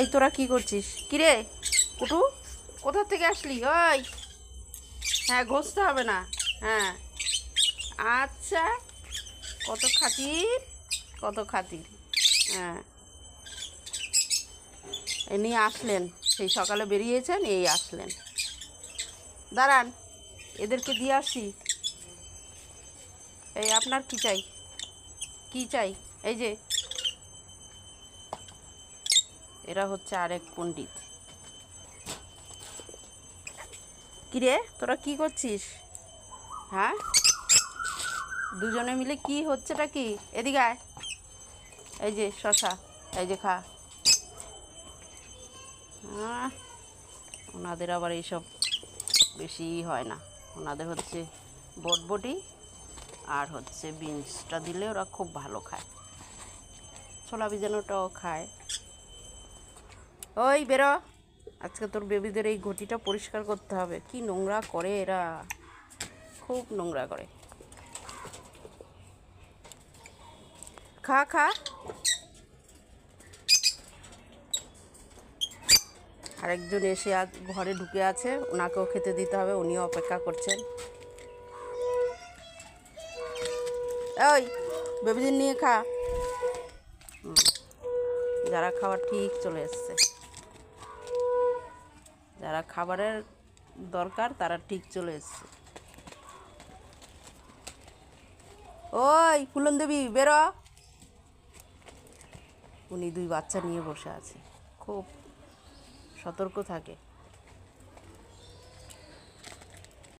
এই তোরা কি করছিস? কিরে কুটু, কোথা থেকে আসলি? ওই হ্যাঁ, ঘষতে হবে না। হ্যাঁ, আচ্ছা, কত খাতির, কত খাতির। হ্যাঁ, এনি আসলেন, সেই সকালে বেরিয়েছেন, এই আসলেন। দাঁড়ান, এদেরকে দিয়ে আসি। এই আপনার কি চাই? কি চাই? এই যে এরা হচ্ছে আরেক পণ্ডিত। কিরে তোরা কি করছিস? হ্যাঁ, দুজনে মিলে কি হচ্ছেটা কি? এদিকে আয়। এই যে শশা, এই যে খা। ওনাদের আবার এইসব বেশি হয় না। ওনাদের হচ্ছে বটবটি আর হচ্ছে বিনসটা দিলে ওরা খুব ভালো খায়। ছোলা ভিজানোটাও খায়। ওই বেরো, আজকে তোর বেবিদের এই ঘটিটা পরিষ্কার করতে হবে। কি নোংরা করে এরা, খুব নোংরা করে। খা খা। আরেকজন এসে ঘরে ঢুকে আছে, ওনাকেও খেতে দিতে হবে, উনিও অপেক্ষা করছেন। ওই বেবিদের নিয়ে খা। যারা খাবার ঠিক চলে এসছে, যারা খাবারের দরকার তারা ঠিক চলে এসছে। ওই ফুলন দেবী বেরো। উনি দুই বাচ্চা নিয়ে বসে আছে, খুব সতর্ক থাকে।